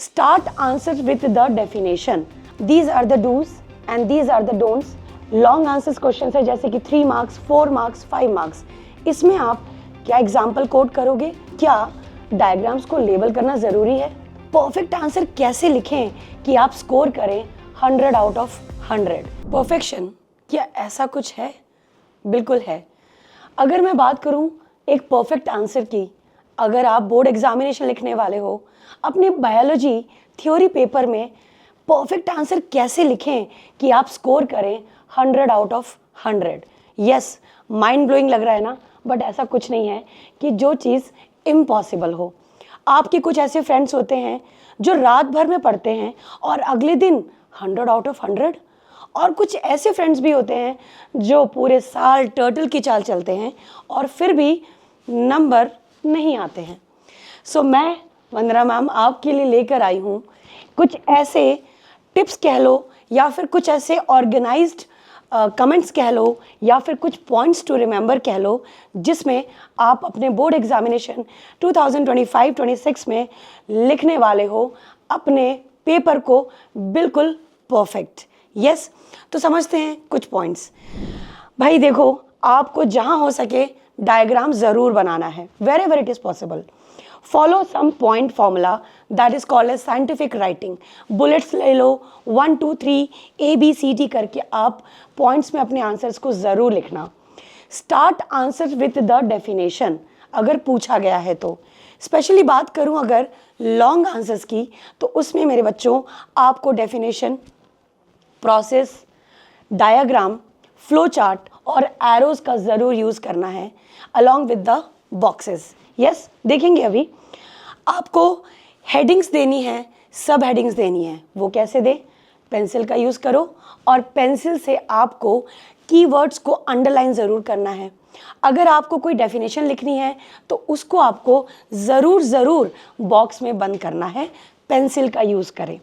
Start answers with the definition. These are the do's and these are the don'ts. Long answers question है जैसे कि 3 marks, 4 marks, 5 marks. इसमें आप क्या example code करोगे? क्या डायग्राम्स को लेबल करना ज़रूरी है? परफेक्ट आंसर कैसे लिखें कि आप स्कोर करें 100 आउट ऑफ 100? परफेक्शन क्या ऐसा कुछ है? बिल्कुल है. अगर मैं बात करूं एक परफेक्ट आंसर की, अगर आप बोर्ड एग्जामिनेशन लिखने वाले हो, अपने बायोलॉजी थ्योरी पेपर में परफेक्ट आंसर कैसे लिखें कि आप स्कोर करें 100 out of 100? Yes, mind blowing लग रहा है ना, बट ऐसा कुछ नहीं है कि जो चीज़ इम्पॉसिबल हो. आपके कुछ ऐसे फ्रेंड्स होते हैं जो रात भर में पढ़ते हैं और अगले दिन 100 आउट ऑफ 100, और कुछ ऐसे फ्रेंड्स भी होते हैं जो पूरे साल टर्टल की चाल चलते हैं और फिर भी नंबर नहीं आते हैं. सो मैं वंदना मैम आपके लिए लेकर आई हूँ कुछ ऐसे टिप्स कह लो, या फिर कुछ ऐसे ऑर्गेनाइज्ड कमेंट्स कह लो, या फिर कुछ पॉइंट्स टू रिमेंबर कह लो, जिसमें आप अपने बोर्ड एग्जामिनेशन 2025-26 में लिखने वाले हो अपने पेपर को बिल्कुल परफेक्ट. यस, तो समझते हैं कुछ पॉइंट्स. भाई देखो, आपको जहां हो सके डायग्राम ज़रूर बनाना है, wherever it is possible. Follow some point formula that is called as scientific writing. Bullets ले लो, 1 2 3 ABCD करके आप पॉइंट्स में अपने आंसर्स को ज़रूर लिखना. Start answer with the definition अगर पूछा गया है तो. स्पेशली बात करूं अगर लॉन्ग आंसर्स की, तो उसमें मेरे बच्चों आपको definition, process, diagram, flow chart और एरोज का ज़रूर यूज़ करना है along with the boxes. Yes, देखेंगे अभी. आपको हेडिंग्स देनी है, सब हेडिंग्स देनी है. वो कैसे दे? पेंसिल का यूज़ करो और पेंसिल से आपको कीवर्ड्स को अंडरलाइन ज़रूर करना है. अगर आपको कोई डेफिनेशन लिखनी है तो उसको आपको ज़रूर बॉक्स में बंद करना है. पेंसिल का यूज़ करें.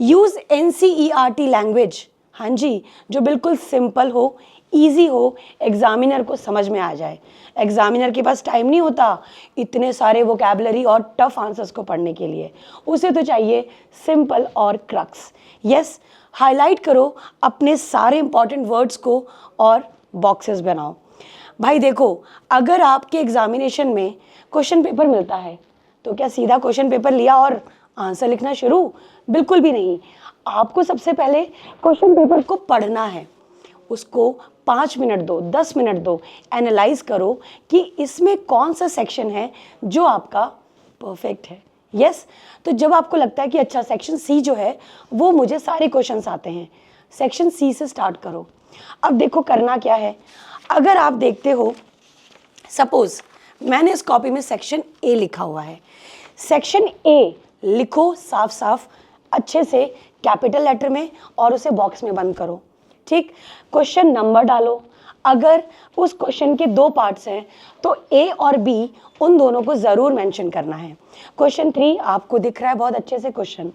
Use NCERT language. हाँ जी, जो बिल्कुल सिंपल हो, ईजी हो, एग्जामिनर को समझ में आ जाए. एग्जामिनर के पास टाइम नहीं होता इतने सारे वोकैबुलरी और टफ आंसर्स को पढ़ने के लिए. उसे तो चाहिए सिंपल और क्रक्स. यस, हाईलाइट करो अपने सारे इंपॉर्टेंट वर्ड्स को और बॉक्सेस बनाओ. भाई देखो, अगर आपके एग्जामिनेशन में क्वेश्चन पेपर मिलता है तो क्या सीधा क्वेश्चन पेपर लिया और आंसर लिखना शुरू? बिल्कुल भी नहीं. आपको सबसे पहले क्वेश्चन पेपर को पढ़ना है, उसको 5 मिनट दो, 10 मिनट दो, एनालाइज करो कि इसमें कौन सा सेक्शन है जो आपका परफेक्ट है. यस, तो जब आपको लगता है कि अच्छा सेक्शन सी जो है वो मुझे सारे क्वेश्चंस आते हैं, सेक्शन सी से स्टार्ट करो. अब देखो करना क्या है. अगर आप देखते हो, सपोज मैंने इस कॉपी में सेक्शन ए लिखा हुआ है. सेक्शन ए लिखो साफ साफ अच्छे से कैपिटल लेटर में और उसे बॉक्स में बंद करो. ठीक, क्वेश्चन नंबर डालो. अगर उस क्वेश्चन के 2 पार्ट्स हैं तो ए और बी उन दोनों को ज़रूर मेंशन करना है. क्वेश्चन 3 आपको दिख रहा है बहुत अच्छे से क्वेश्चन.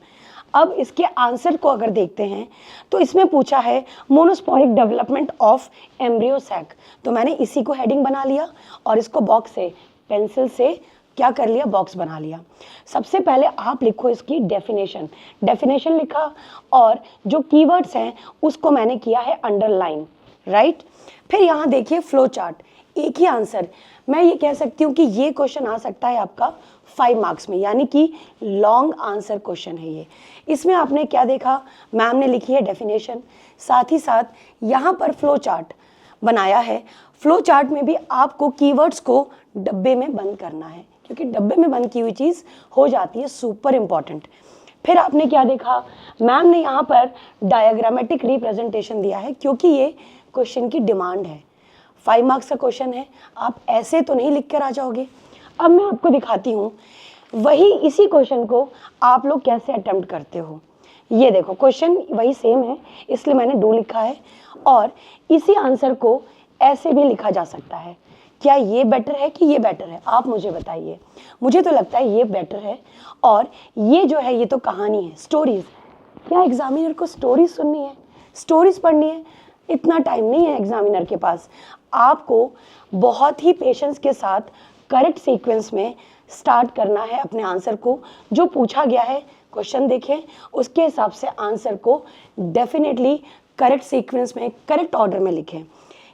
अब इसके आंसर को अगर देखते हैं तो इसमें पूछा है monosporic development of embryo sac. तो मैंने इसी को हेडिंग बना लिया और इसको बॉक्स से पेंसिल से क्या कर लिया, बॉक्स बना लिया. सबसे पहले आप लिखो इसकी डेफिनेशन लिखा और जो कीवर्ड्स हैं उसको मैंने किया है अंडरलाइन. राइट, फिर यहाँ देखिए फ्लो चार्ट. एक ही आंसर, मैं ये कह सकती हूँ कि ये क्वेश्चन आ सकता है आपका 5 मार्क्स में, यानी कि लॉन्ग आंसर क्वेश्चन है ये. इसमें आपने क्या देखा, मैम ने लिखी है डेफिनेशन, साथ ही साथ यहाँ पर फ्लो चार्ट बनाया है. फ्लो चार्ट में भी आपको कीवर्ड्स को डब्बे में बंद करना है, क्योंकि डब्बे में बंद की हुई चीज़ हो जाती है सुपर इम्पॉर्टेंट. फिर आपने क्या देखा, मैम ने यहाँ पर डायग्रामेटिक रिप्रेजेंटेशन दिया है, क्योंकि ये क्वेश्चन की डिमांड है. 5 मार्क्स का क्वेश्चन है, आप ऐसे तो नहीं लिख कर आ जाओगे. अब मैं आपको दिखाती हूँ वही इसी क्वेश्चन को आप लोग कैसे अटेम्प्ट करते हो. ये देखो क्वेश्चन वही सेम है, इसलिए मैंने डू लिखा है, और इसी आंसर को ऐसे भी लिखा जा सकता है. क्या ये बेटर है कि ये बेटर है? आप मुझे बताइए. मुझे तो लगता है ये बेटर है. और ये जो है ये तो कहानी है, स्टोरीज. क्या एग्जामिनर को स्टोरीज सुननी है, स्टोरीज पढ़नी है? इतना टाइम नहीं है एग्जामिनर के पास. आपको बहुत ही पेशेंस के साथ करेक्ट सीक्वेंस में स्टार्ट करना है अपने आंसर को. जो पूछा गया है क्वेश्चन देखें, उसके हिसाब से आंसर को डेफिनेटली करेक्ट सीक्वेंस में, करेक्ट ऑर्डर में लिखें।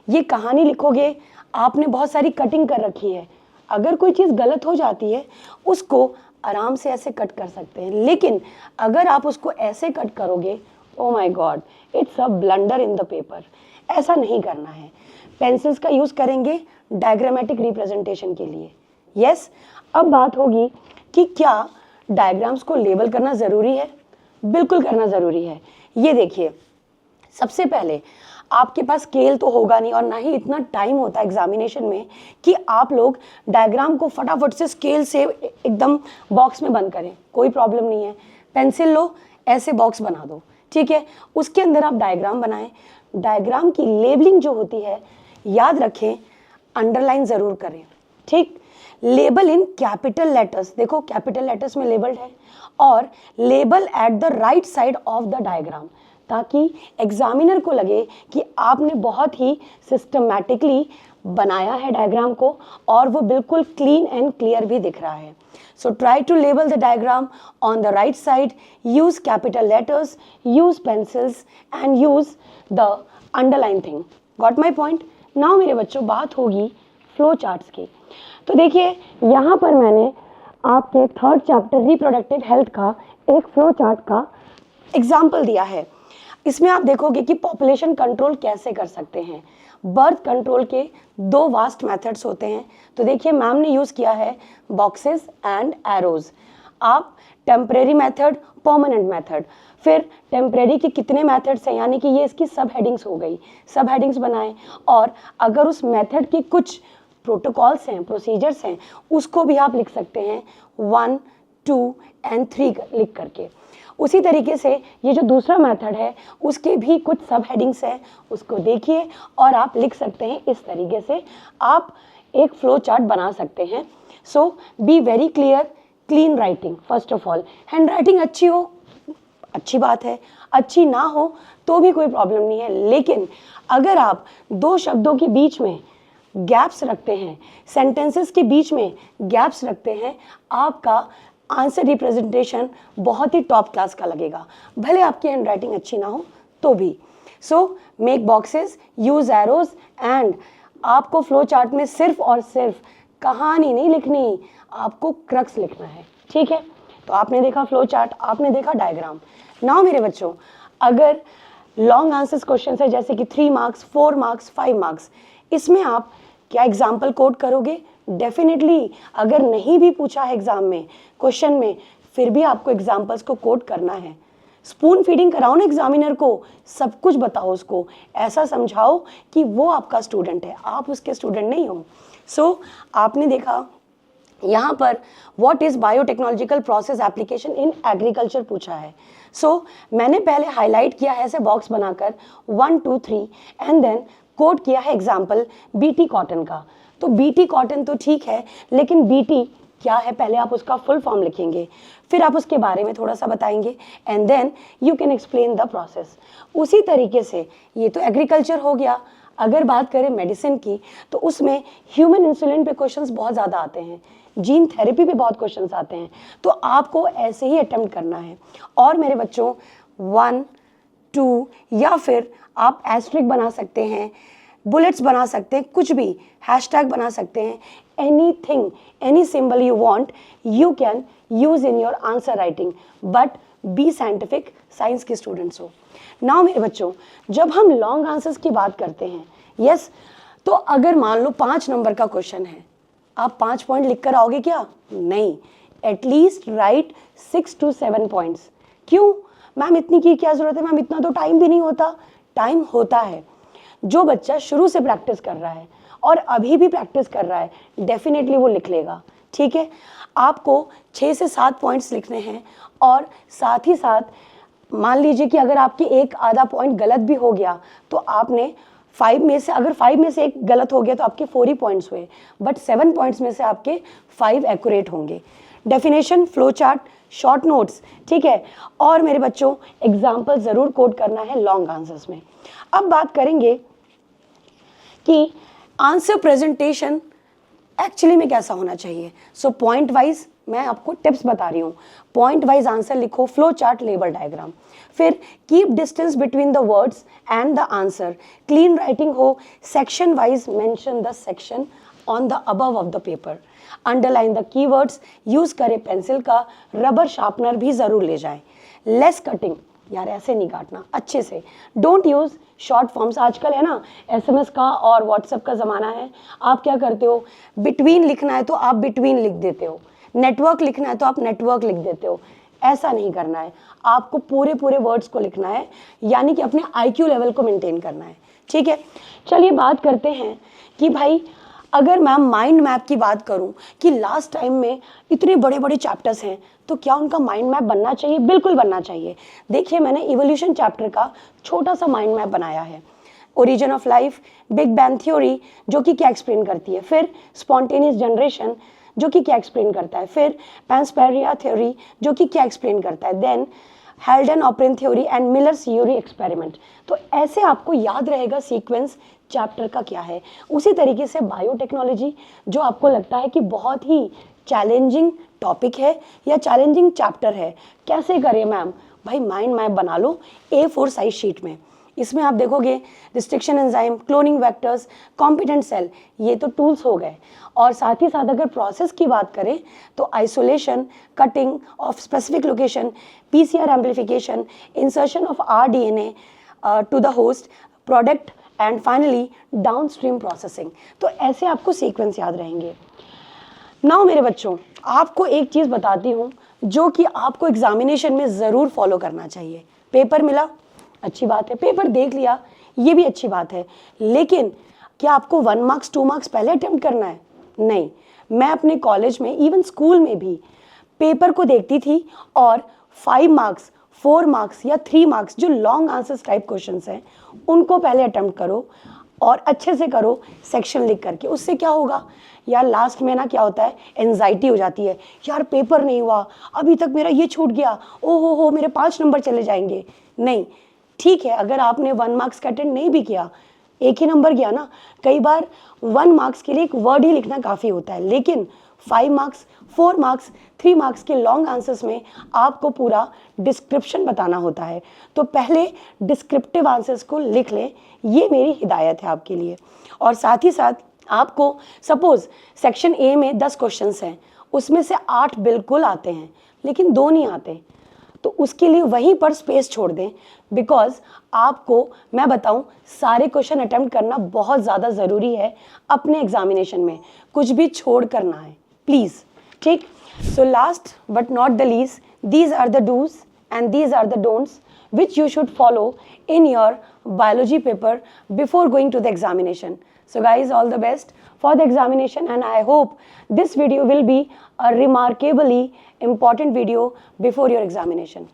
ये कहानी लिखोगे, आपने बहुत सारी कटिंग कर रखी है, अगर कोई चीज़ गलत हो जाती है उसको आराम से ऐसे कट कर सकते हैं, लेकिन अगर आप उसको ऐसे कट करोगे, oh my God, it's a blunder in the paper. ऐसा नहीं करना है। पेंसिल्स का यूज़ करेंगे डायग्रामेटिक रिप्रेजेंटेशन के लिए। यस, अब बात होगी कि क्या डायग्राम्स को लेबल करना ज़रूरी है? बिल्कुल करना ज़रूरी है। ये देखिए, सबसे पहले आपके पास स्केल तो होगा नहीं और ना ही इतना टाइम होता है एग्जामिनेशन में कि आप लोग डायग्राम को फटाफट से स्केल से एकदम बॉक्स में बंद करें। कोई प्रॉब्लम नहीं है, पेंसिल लो, ऐसे बॉक्स बना दो, ठीक है। उसके अंदर आप डायग्राम बनाएं। डायग्राम की लेबलिंग जो होती है, याद रखें, अंडरलाइन ज़रूर करें, ठीक। लेबल इन कैपिटल लेटर्स, देखो कैपिटल लेटर्स में लेबल्ड है, और label at the right side of the diagram, ताकि एग्जामिनर को लगे कि आपने बहुत ही सिस्टमैटिकली बनाया है डायग्राम को और वो बिल्कुल क्लीन एंड क्लियर भी दिख रहा है। So try to label the diagram on the right side, use capital letters, use pencils and use the underline thing. Got my point? Now मेरे बच्चों, बात होगी फ्लो चार्ट्स की। तो देखिए, यहाँ पर मैंने आपके 3rd चैप्टर रिप्रोडक्टिव हेल्थ का एक फ्लो चार्ट का एग्जाम्पल दिया है। इसमें आप देखोगे कि पॉपुलेशन कंट्रोल कैसे कर सकते हैं। बर्थ कंट्रोल के 2 वास्ट मेथड्स होते हैं। तो देखिए, मैम ने यूज़ किया है बॉक्सेस एंड एरोज। आप टेम्परेरी मेथड, परमानेंट मेथड, फिर टेम्परेरी के कितने मेथड्स हैं, यानी कि ये इसकी सब हेडिंग्स हो गई, सब हेडिंग्स बनाएं। और अगर उस मेथड की कुछ प्रोटोकॉल्स हैं, प्रोसीजर्स हैं, उसको भी आप लिख सकते हैं 1, 2 एंड 3 लिख करके। उसी तरीके से ये जो दूसरा मेथड है, उसके भी कुछ सब हेडिंग्स हैं, उसको देखिए और आप लिख सकते हैं। इस तरीके से आप एक फ्लो चार्ट बना सकते हैं। So be very clear, clean writing. First of all, handwriting अच्छी हो, अच्छी बात है, अच्छी ना हो तो भी कोई प्रॉब्लम नहीं है, लेकिन अगर आप 2 शब्दों के बीच में गैप्स रखते हैं, सेंटेंसेस के बीच में गैप्स रखते हैं, आपका आंसर रिप्रेजेंटेशन बहुत ही टॉप क्लास का लगेगा, भले आपकी हैंडराइटिंग अच्छी ना हो तो भी। So make boxes, use arrows and आपको फ्लो चार्ट में सिर्फ और सिर्फ कहानी नहीं लिखनी, आपको क्रक्स लिखना है, ठीक है। तो आपने देखा फ्लो चार्ट, आपने देखा डायग्राम। नाउ मेरे बच्चों, अगर लॉन्ग आंसर्स क्वेश्चन है जैसे कि 3 मार्क्स, 4 मार्क्स, 5 मार्क्स, इसमें आप क्या एग्जाम्पल कोड करोगे? डेफिनेटली। अगर नहीं भी पूछा है एग्जाम में, क्वेश्चन में, फिर भी आपको एग्जाम्पल्स को कोड करना है। स्पून फीडिंग कराओ ना एग्जामिनर को, सब कुछ बताओ उसको, ऐसा समझाओ कि वो आपका स्टूडेंट है, आप उसके स्टूडेंट नहीं हो। सो आपने देखा यहाँ पर what is biotechnological process application in agriculture पूछा है। सो मैंने पहले हाईलाइट किया है ऐसे बॉक्स बनाकर 1, 2, 3 एंड देन कोड किया है एग्जाम्पल बीटी कॉटन का। तो बीटी कॉटन तो ठीक है, लेकिन बीटी क्या है, पहले आप उसका फुल फॉर्म लिखेंगे, फिर आप उसके बारे में थोड़ा सा बताएंगे and then you can explain the process. उसी तरीके से ये तो एग्रीकल्चर हो गया। अगर बात करें मेडिसिन की, तो उसमें ह्यूमन इंसुलिन पे क्वेश्चंस बहुत ज़्यादा आते हैं, जीन थेरेपी पे बहुत क्वेश्चंस आते हैं, तो आपको ऐसे ही अटेम्प्ट करना है। और मेरे बच्चों 1, 2 या फिर आप एस्ट्रिक बना सकते हैं, बुलेट्स बना सकते हैं, कुछ भी हैशटैग बना सकते हैं, anything, any symbol you want you can use in your answer writing, but B scientific, science के स्टूडेंट्स हो। नाउ मेरे बच्चों, जब हम लॉन्ग आंसर्स की बात करते हैं, यस, तो अगर मान लो 5 नंबर का क्वेश्चन है, आप 5 पॉइंट लिख कर आओगे क्या? नहीं, एटलीस्ट राइट 6 to 7 पॉइंट्स। क्यों मैम, इतनी की क्या जरूरत है? मैम इतना तो टाइम भी नहीं होता। टाइम होता है। जो बच्चा शुरू से प्रैक्टिस कर रहा है और अभी भी प्रैक्टिस कर रहा है, डेफिनेटली वो लिख लेगा, ठीक है। आपको 6 से 7 पॉइंट्स लिखने हैं और साथ ही साथ मान लीजिए कि अगर आपके एक आधा पॉइंट गलत भी हो गया, तो आपने 5 में से, अगर 5 में से एक गलत हो गया तो आपके 4 ही पॉइंट्स हुए, बट 7 पॉइंट्स में से आपके 5 एक्यूरेट होंगे। Definition, flow chart, short notes, ठीक है। और मेरे बच्चों, एग्जाम्पल ज़रूर कोड करना है लॉन्ग आंसर्स में। अब बात करेंगे कि आंसर प्रेजेंटेशन एक्चुअली में कैसा होना चाहिए। सो पॉइंट वाइज मैं आपको टिप्स बता रही हूँ। पॉइंट वाइज आंसर लिखो, फ्लो चार्ट, लेबल डायग्राम। फिर keep distance between the words and the answer, clean writing हो, section wise mention the section on the above of the paper, underline the keywords, use करें pencil का, rubber sharpener भी जरूर ले जाएं। Less cutting, यार ऐसे नहीं काटना, अच्छे से। Don't use short forms. आजकल है ना SMS का और व्हाट्सएप का ज़माना है, आप क्या करते हो, बिटवीन लिखना है तो आप बिटवीन लिख देते हो, नेटवर्क लिखना है तो आप नेटवर्क लिख देते हो। ऐसा नहीं करना है, आपको पूरे पूरे वर्ड्स को लिखना है, यानी कि अपने IQ लेवल को मेंटेन करना है, ठीक है। चलिए बात करते हैं कि भाई अगर मैं माइंड मैप की बात करूं कि लास्ट टाइम में इतने बड़े बड़े चैप्टर्स हैं, तो क्या उनका माइंड मैप बनना चाहिए? बिल्कुल बनना चाहिए। देखिए मैंने इवोल्यूशन चैप्टर का छोटा सा माइंड मैप बनाया है। Origin of life, big bang theory जो कि क्या एक्सप्लेन करती है, फिर स्पॉन्टेनियस जनरेशन जो कि क्या एक्सप्लेन करता है, फिर पैंसपेरिया थ्योरी जो कि क्या एक्सप्लेन करता है, then Haldane Oparin theory and Miller's Urey experiment. तो ऐसे आपको याद रहेगा सीक्वेंस चैप्टर का क्या है। उसी तरीके से बायोटेक्नोलॉजी, जो आपको लगता है कि बहुत ही चैलेंजिंग टॉपिक है या चैलेंजिंग चैप्टर है, कैसे करें मैम? भाई माइंड मैप बना लो A4 साइज शीट में। इसमें आप देखोगे restriction enzyme, cloning vectors, competent cell, ये तो टूल्स हो गए। और साथ ही साथ अगर प्रोसेस की बात करें तो isolation, cutting of specific location, PCR amplification, insertion of rDNA to the host product and finally downstream processing. तो ऐसे आपको सीक्वेंस याद रहेंगे। नाउ मेरे बच्चों, आपको एक चीज़ बताती हूँ जो कि आपको एग्जामिनेशन में ज़रूर फॉलो करना चाहिए। पेपर मिला, अच्छी बात है, पेपर देख लिया, ये भी अच्छी बात है, लेकिन क्या आपको 1 मार्क्स 2 मार्क्स पहले अटेम्प्ट करना है? नहीं। मैं अपने कॉलेज में, इवन स्कूल में भी पेपर को देखती थी और 5 मार्क्स 4 मार्क्स या 3 मार्क्स जो लॉन्ग आंसर्स टाइप क्वेश्चंस हैं उनको पहले अटेम्प्ट करो और अच्छे से करो सेक्शन लिख करके। उससे क्या होगा यार, लास्ट में ना क्या होता है, एंजाइटी हो जाती है, यार पेपर नहीं हुआ, अभी तक मेरा ये छूट गया, ओ हो मेरे 5 नंबर चले जाएंगे। नहीं, ठीक है, अगर आपने 1 मार्क्स का अटेंड नहीं भी किया, एक ही नंबर गया ना। कई बार 1 मार्क्स के लिए एक वर्ड ही लिखना काफ़ी होता है, लेकिन 5 मार्क्स 4 मार्क्स 3 मार्क्स के लॉन्ग आंसर्स में आपको पूरा डिस्क्रिप्शन बताना होता है। तो पहले डिस्क्रिप्टिव आंसर्स को लिख लें, ये मेरी हिदायत है आपके लिए। और साथ ही साथ आपको सपोज सेक्शन A में 10 क्वेश्चंस हैं, उसमें से 8 बिल्कुल आते हैं लेकिन 2 नहीं आते, तो उसके लिए वहीं पर स्पेस छोड़ दें, बिकॉज आपको मैं बताऊं सारे क्वेश्चन अटेम्प्ट करना बहुत ज़्यादा ज़रूरी है अपने एग्जामिनेशन में, कुछ भी छोड़ कर ना है प्लीज़, ठीक। So last but not the least, these are the dos and these are the don'ts which you should follow in your biology paper before going to the examination. So guys, all the best for the examination and I hope this video will be a remarkably important video before your examination.